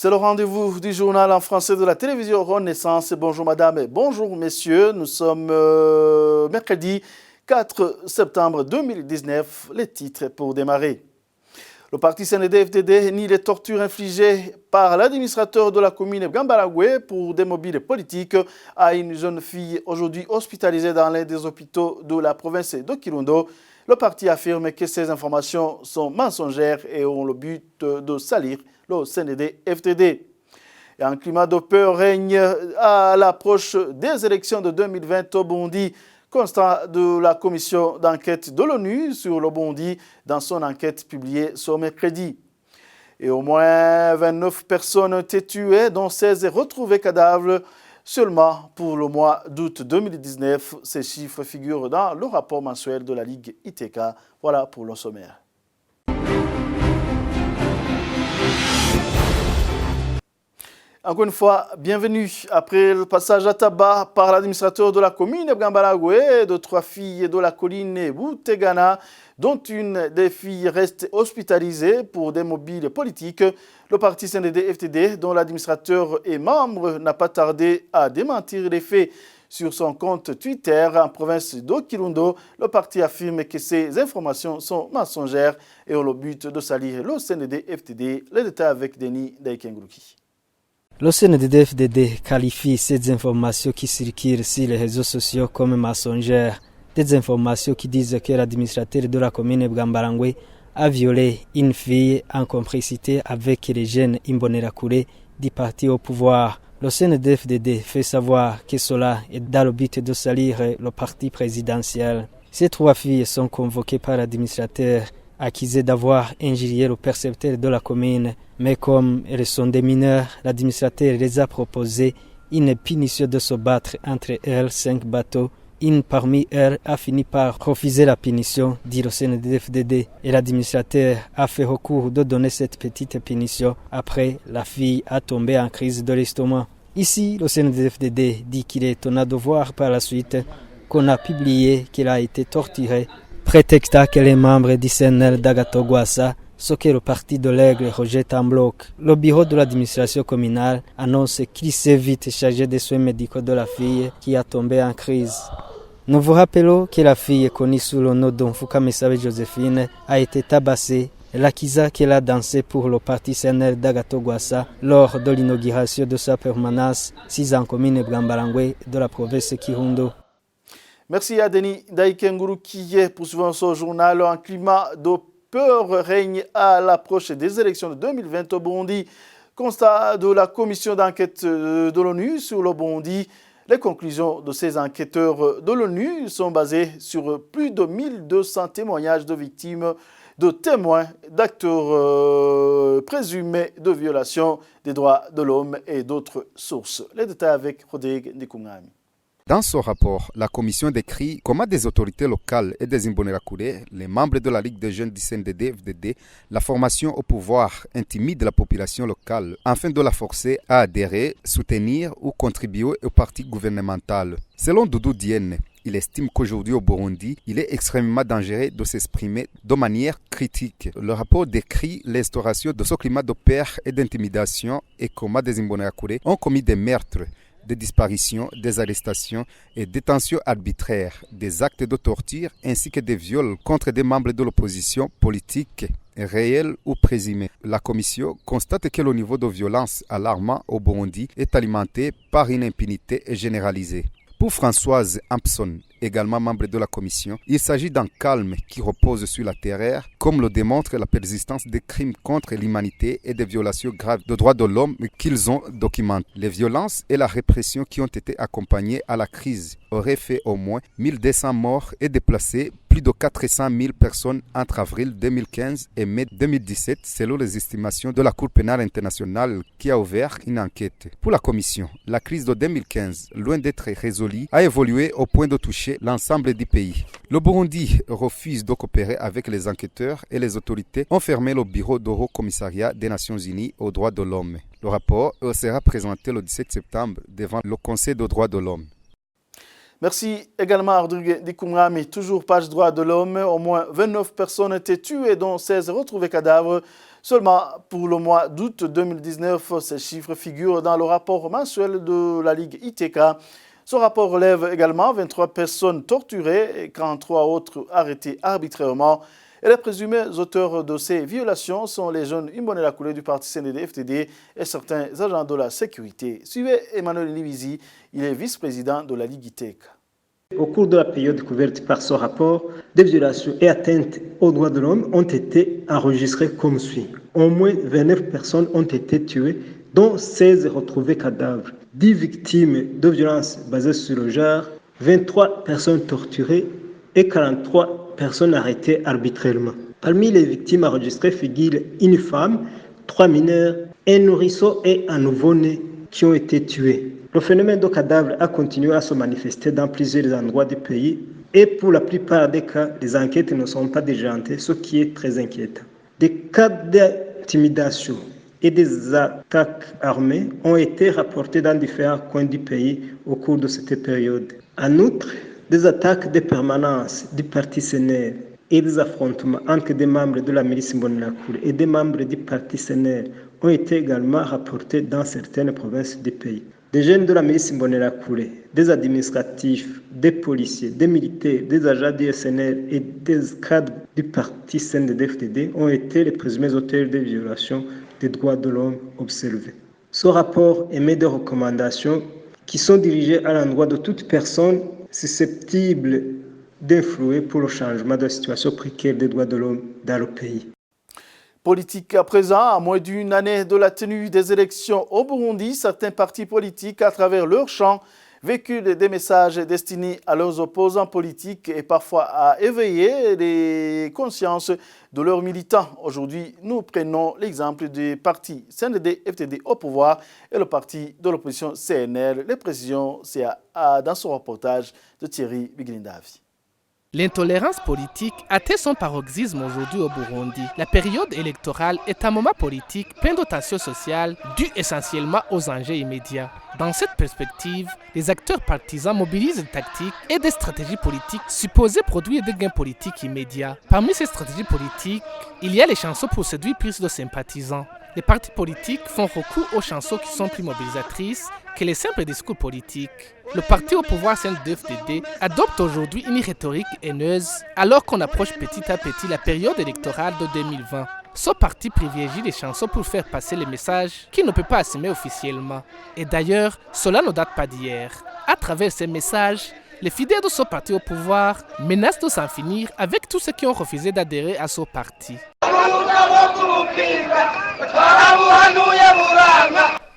C'est le rendez-vous du journal en français de la télévision Renaissance. Bonjour madame et bonjour messieurs. Nous sommes mercredi 4 septembre 2019. Les titres pour démarrer. Le parti CNDD-FDD nie les tortures infligées par l'administrateur de la commune Gambaragoué pour des mobiles politiques à une jeune fille aujourd'hui hospitalisée dans l'un des hôpitaux de la province de Kirundo. Le parti affirme que ces informations sont mensongères et ont le but de salir le CNDD-FDD. Et un climat de peur règne à l'approche des élections de 2020 au Burundi. Constat de la commission d'enquête de l'ONU sur le Burundi dans son enquête publiée ce mercredi. Et au moins 29 personnes ont été tuées, dont 16 retrouvées cadavres seulement pour le mois d'août 2019. Ces chiffres figurent dans le rapport mensuel de la Ligue ITK. Voilà pour le sommaire. Encore une fois, bienvenue. Après le passage à tabac par l'administrateur de la commune de Gambaragoué, de 3 filles de la colline Boutegana, dont une des filles reste hospitalisée pour des mobiles politiques, le parti CNDD-FDD, dont l'administrateur est membre, n'a pas tardé à démentir les faits. Sur son compte Twitter en province de Kirundo, le parti affirme que ces informations sont mensongères et ont le but de salir le CNDD-FDD. Les détails avec Denis Daikengruki. Le CNDD-FDD qualifie ces informations qui circulent sur les réseaux sociaux comme mensongères. Des informations qui disent que l'administrateur de la commune Bwambarangwe a violé une fille en complicité avec les jeunes Imbonerakure du parti au pouvoir. Le CNDD-FDD fait savoir que cela est dans le but de salir le parti présidentiel. Ces 3 filles sont convoquées par l'administrateur accusées d'avoir injurié le percepteur de la commune. Mais comme elles sont des mineurs, l'administrateur les a proposé une punition de se battre entre elles 5 bateaux. Une parmi elles a fini par refuser la punition, dit le CNDD-FDD, et l'administrateur a fait recours de donner cette petite punition. Après, la fille a tombé en crise de l'estomac. Ici, le CNDD-FDD dit qu'il est étonnant de voir par la suite qu'on a publié qu'elle a été torturée, prétextant qu'elle est membre du CNL d'Agatogwassa, ce que le parti de l'Aigle rejette en bloc. Le bureau de l'administration communale annonce qu'il s'est vite chargé des soins médicaux de la fille qui a tombé en crise. Nous vous rappelons que la fille, connue sous le nom d'Onfuka Mesabe Joséphine, a été tabassée. L'accusa qu'elle a dansé pour le parti CNL d'Agatogwassa lors de l'inauguration de sa permanence 6 ans commune Bwambarangwe de la province Kirundo. Merci à Denis Daikenguru qui est poursuivant ce journal. Un climat de peur règne à l'approche des élections de 2020 au Burundi. Constat de la commission d'enquête de l'ONU sur le Burundi. Les conclusions de ces enquêteurs de l'ONU sont basées sur plus de 1200 témoignages de victimes, de témoins, d'acteurs présumés de violation des droits de l'homme et d'autres sources. Les détails avec Rodrigue Ndikungami. Dans son rapport, la commission décrit comment des autorités locales et des Imbonerakure, les membres de la Ligue des jeunes du CNDD-FDD, la formation au pouvoir intimide la population locale afin de la forcer à adhérer, soutenir ou contribuer au parti gouvernemental. Selon Doudou Diène, il estime qu'aujourd'hui au Burundi, il est extrêmement dangereux de s'exprimer de manière critique. Le rapport décrit l'instauration de ce climat de peur et d'intimidation et comment des Imbonerakure ont commis des meurtres, des disparitions, des arrestations et détentions arbitraires, des actes de torture ainsi que des viols contre des membres de l'opposition politique, réels ou présumés. La commission constate que le niveau de violence alarmant au Burundi est alimenté par une impunité généralisée. Pour Françoise Hampson, également membre de la commission, il s'agit d'un calme qui repose sur la terreur, comme le démontre la persistance des crimes contre l'humanité et des violations graves de droits de l'homme qu'ils ont documentés. Les violences et la répression qui ont été accompagnées à la crise auraient fait au moins 1200 morts et déplacé plus de 400 000 personnes entre avril 2015 et mai 2017, selon les estimations de la Cour pénale internationale qui a ouvert une enquête. Pour la commission, la crise de 2015, loin d'être résolue, a évolué au point de toucher l'ensemble du pays. Le Burundi refuse de coopérer avec les enquêteurs et les autorités ont fermé le bureau du Haut Commissariat des Nations Unies aux droits de l'homme. Le rapport sera présenté le 17 septembre devant le Conseil des droits de l'homme. Merci également à Rodrigue Ndikungami. Toujours page droits de l'homme. Au moins 29 personnes ont été tuées, dont 16 retrouvées cadavres Seulement pour le mois d'août 2019, ces chiffres figurent dans le rapport mensuel de la Ligue ITK. Ce rapport relève également 23 personnes torturées et 43 autres arrêtées arbitrairement. Et les présumés auteurs de ces violations sont les jeunes Imbonerakure du parti CNDD-FDD et certains agents de la sécurité. Suivez Emmanuel Livizi, il est vice-président de la Ligue ITK. Au cours de la période couverte par ce rapport, des violations et atteintes aux droits de l'homme ont été enregistrées comme suit. Au moins 29 personnes ont été tuées, dont 16 retrouvées cadavres, 10 victimes de violences basées sur le genre, 23 personnes torturées et 43 personnes arrêtées arbitrairement. Parmi les victimes enregistrées figurent une femme, 3 mineurs, un nourrisson et un nouveau-né qui ont été tués. Le phénomène de cadavres a continué à se manifester dans plusieurs endroits du pays et pour la plupart des cas, les enquêtes ne sont pas diligentées, ce qui est très inquiétant. Des cas d'intimidation et des attaques armées ont été rapportés dans différents coins du pays au cours de cette période. En outre, des attaques de permanence du parti CNR et des affrontements entre des membres de la milice Imbonerakure et des membres du parti CNR ont été également rapportés dans certaines provinces du pays. Des jeunes de la milice Imbonerakure, des administratifs, des policiers, des militaires, des agents du SNR et des cadres du parti CNDD-FDD ont été les présumés auteurs des violations des droits de l'homme observées. Ce rapport émet des recommandations qui sont dirigées à l'endroit de toute personne susceptible d'influer pour le changement de la situation précaire des droits de l'homme dans le pays. Politique à présent, à moins d'une année de la tenue des élections au Burundi, certains partis politiques, à travers leur champ, véhiculent des messages destinés à leurs opposants politiques et parfois à éveiller les consciences de leurs militants. Aujourd'hui, nous prenons l'exemple du parti CNDD-FDD au pouvoir et le parti de l'opposition CNL. Les précisions, c'est dans ce reportage de Thierry Biglindavi. L'intolérance politique atteint son paroxysme aujourd'hui au Burundi. La période électorale est un moment politique plein de tensions sociales dû essentiellement aux enjeux immédiats. Dans cette perspective, les acteurs partisans mobilisent des tactiques et des stratégies politiques supposées produire des gains politiques immédiats. Parmi ces stratégies politiques, il y a les chansons pour séduire plus de sympathisants. Les partis politiques font recours aux chansons qui sont plus mobilisatrices que les simples discours politiques. Le parti au pouvoir CNDD-FDD adopte aujourd'hui une rhétorique haineuse alors qu'on approche petit à petit la période électorale de 2020. Ce parti privilégie les chansons pour faire passer les messages qu'il ne peut pas assumer officiellement. Et d'ailleurs, cela ne date pas d'hier. À travers ces messages, les fidèles de ce parti au pouvoir menacent de s'en finir avec tous ceux qui ont refusé d'adhérer à ce parti.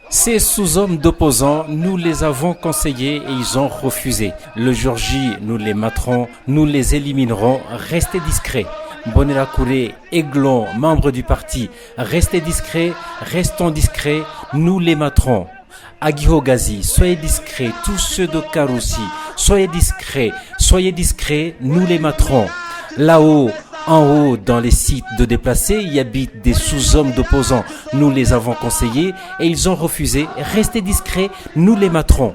Ces sous-hommes d'opposants, nous les avons conseillés et ils ont refusé. Le jour J, nous les materons, nous les éliminerons. Restez discrets. Imbonerakure, Aiglon, membres du parti, restez discrets, restons discrets, nous les materons. Agihogazi, soyez discrets, tous ceux de Karoussi, soyez discrets, nous les materons. Là-haut, en haut, dans les sites de déplacés, y habitent des sous-hommes d'opposants. Nous les avons conseillés et ils ont refusé. Restez discrets, nous les materons.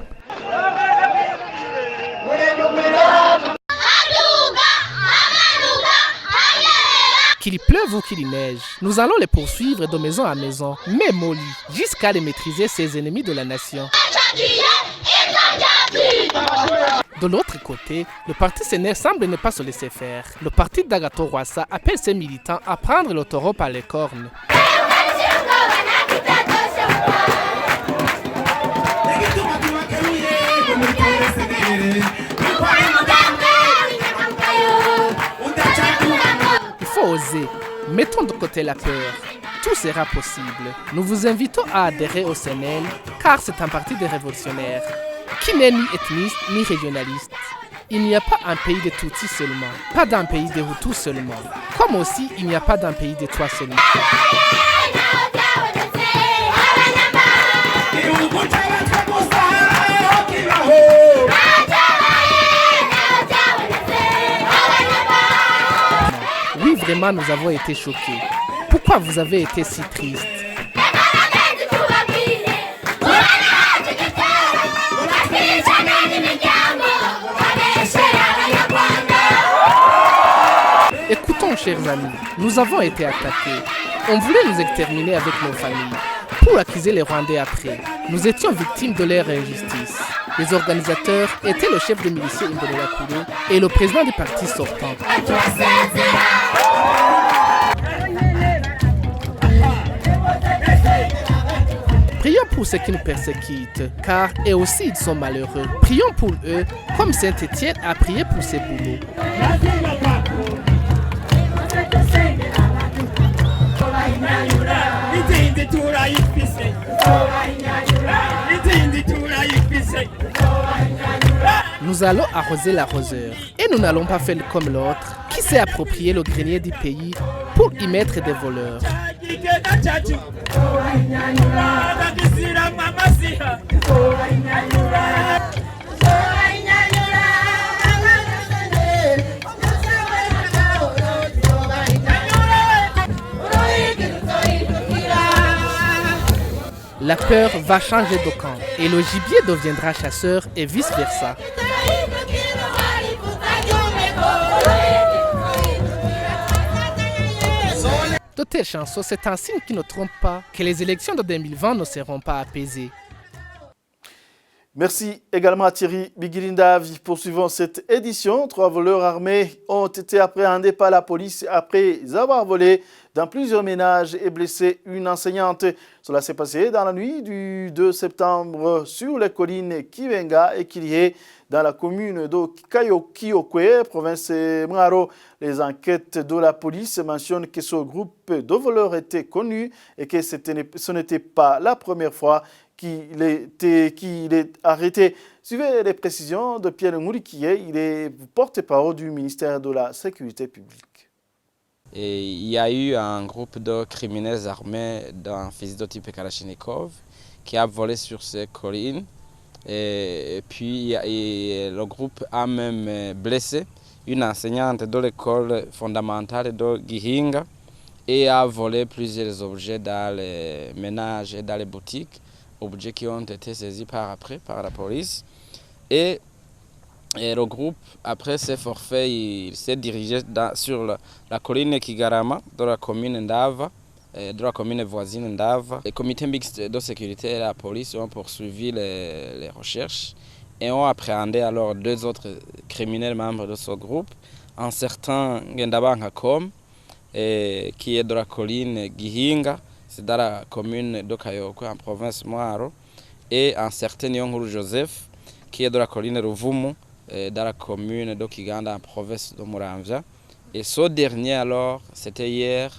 Qu'il pleuve ou qu'il neige, nous allons les poursuivre de maison à maison, même au lit, jusqu'à les maîtriser ces ennemis de la nation. De l'autre côté, le parti CNR semble ne pas se laisser faire. Le parti d'Agathon Rwasa appelle ses militants à prendre le taureau par les cornes. Il faut oser. Mettons de côté la peur. Tout sera possible. Nous vous invitons à adhérer au CNL car c'est un parti de révolutionnaires qui n'est ni ethnique ni régionaliste. Il n'y a pas un pays de Tutsis seulement, pas d'un pays de Hutus seulement, comme aussi il n'y a pas d'un pays de Twa seulement. Oui, vraiment, nous avons été choqués. Pourquoi vous avez été si triste? Écoutons, chers amis, nous avons été attaqués. On voulait nous exterminer avec nos familles pour accuser les Rwandais après. Nous étions victimes de leur injustice. Les organisateurs étaient le chef de miliciens Imbonerakure et le président du parti sortant. Prions pour ceux qui nous persécutent, car eux aussi ils sont malheureux. Prions pour eux, comme Saint Étienne a prié pour ses bourreaux. Nous allons arroser l'arroseur et nous n'allons pas faire comme l'autre qui s'est approprié le grenier du pays pour y mettre des voleurs. La peur va changer de camp et le gibier deviendra chasseur et vice-versa. De telles chansons, c'est un signe qui ne trompe pas que les élections de 2020 ne seront pas apaisées. Merci également à Thierry Bigirindavi. Poursuivant cette édition, 3 voleurs armés ont été appréhendés par la police après avoir volé dans plusieurs ménages et blessé une enseignante. Cela s'est passé dans la nuit du 2 septembre sur les collines Kivenga et Kirie dans la commune de Kayokiokwe, province Mwaro. Les enquêtes de la police mentionnent que ce groupe de voleurs était connu et que ce n'était pas la première fois qu'il est arrêté. Suivez les précisions de Pierre Mourikié, il est porte-parole du ministère de la Sécurité publique. Et il y a eu un groupe de criminels armés d'un fusil de type Kalachnikov qui a volé sur ces collines. Et puis le groupe a même blessé une enseignante de l'école fondamentale de Gihinga et a volé plusieurs objets dans les ménages et dans les boutiques, objets qui ont été saisis par la police. Et le groupe, après ces forfaits, il s'est dirigé sur la colline Kigarama de la commune Ndava, de la commune voisine Ndava. Les comités mixtes de sécurité et la police ont poursuivi les recherches et ont appréhendé alors 2 autres criminels membres de ce groupe, un certain Ngendaba Nkakom, qui est de la colline Gihinga, c'est dans la commune de Kayoko en province Mwaro, et un certain Nyonguru Joseph, qui est de la colline Ruvumu, dans la commune de Kiganda en province de Muramvya. Et ce dernier alors, c'était hier,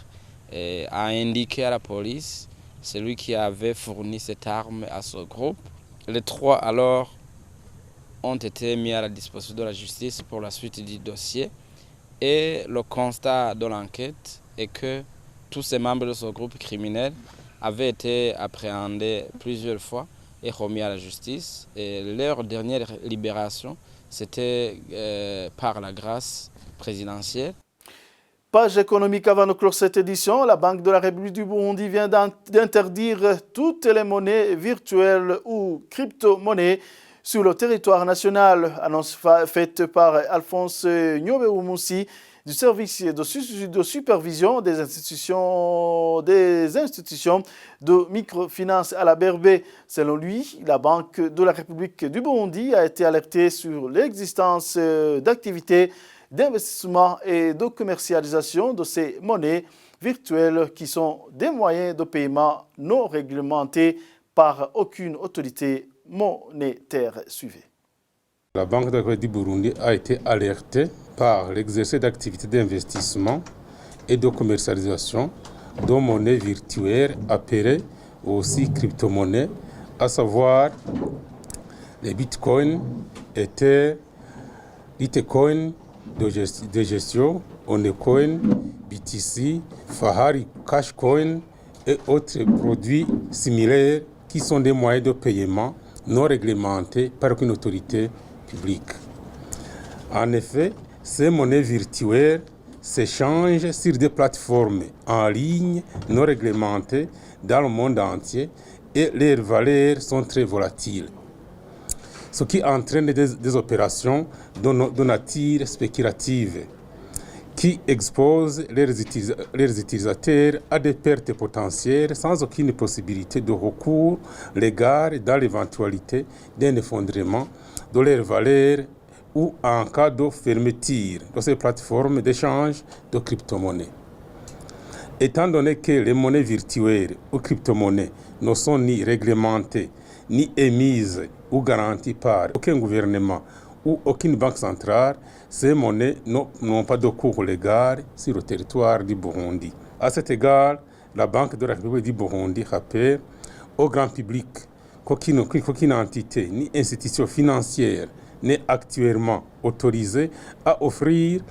a indiqué à la police celui qui avait fourni cette arme à ce groupe. Les 3 alors ont été mis à la disposition de la justice pour la suite du dossier. Et le constat de l'enquête est que tous ces membres de ce groupe criminel avaient été appréhendés plusieurs fois et remis à la justice. Et leur dernière libération, c'était par la grâce présidentielle. Page économique avant de clore cette édition, la Banque de la République du Burundi vient d'interdire toutes les monnaies virtuelles ou crypto-monnaies sur le territoire national. Annonce faite par Alphonse Nyobeumusi du service de supervision des institutions de microfinance à la BRB. Selon lui, la Banque de la République du Burundi a été alertée sur l'existence d'activités d'investissement et de commercialisation de ces monnaies virtuelles qui sont des moyens de paiement non réglementés par aucune autorité monétaire. Suivez. La Banque de la République du Burundi a été alertée par l'exercice d'activités d'investissement et de commercialisation de monnaies virtuelles appelées aussi crypto-monnaies, à savoir les bitcoins, Ether, Litecoin, de gestion, Onecoin, BTC, Fahari Cashcoin et autres produits similaires qui sont des moyens de paiement non réglementés par aucune autorité publique. En effet, ces monnaies virtuelles s'échangent sur des plateformes en ligne non réglementées dans le monde entier et leurs valeurs sont très volatiles, ce qui entraîne des opérations de nature spéculative qui expose leurs utilisateurs à des pertes potentielles sans aucune possibilité de recours légal dans l'éventualité d'un effondrement de leur valeur ou en cas de fermeture de ces plateformes d'échange de crypto-monnaies. Étant donné que les monnaies virtuelles ou crypto-monnaies ne sont ni réglementées, ni émises ou garanties par aucun gouvernement ou aucune banque centrale, ces monnaies n'ont pas de cours légal sur le territoire du Burundi. À cet égard, la Banque de la République du Burundi rappelle au grand public qu'aucune entité ni institution financière n'est actuellement autorisée à offrir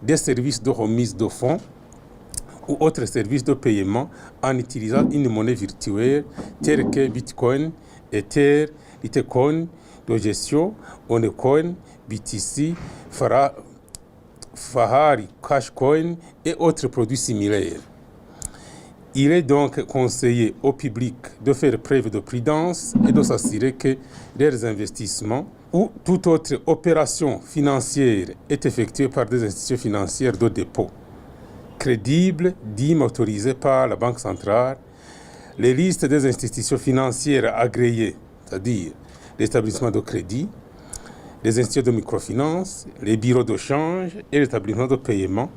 des services de remise de fonds ou autres services de paiement en utilisant une monnaie virtuelle telle que Bitcoin, Ether, Litecoin, Dogecoin, Onecoin, BTC, Fahari, Cashcoin et autres produits similaires. Il est donc conseillé au public de faire preuve de prudence et de s'assurer que leurs investissements ou toute autre opération financière est effectuée par des institutions financières de dépôt crédibles, dignes, autorisées par la Banque centrale. Les listes des institutions financières agréées, c'est-à-dire les établissements de crédit, les institutions de microfinance, les bureaux de change et les établissements de paiement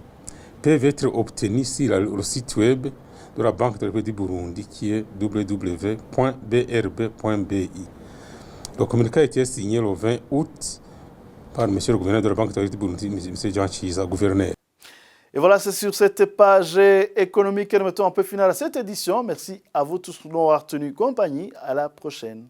peuvent être obtenus sur le site web de la Banque de la République du Burundi qui est www.brb.bi. Le communiqué a été signé le 20 août par M. le gouverneur de la Banque de la République du Burundi, M. Jean Chiza, gouverneur. Et voilà, c'est sur cette page économique que nous mettons un peu final à cette édition. Merci à vous tous de nous avoir tenu compagnie. À la prochaine.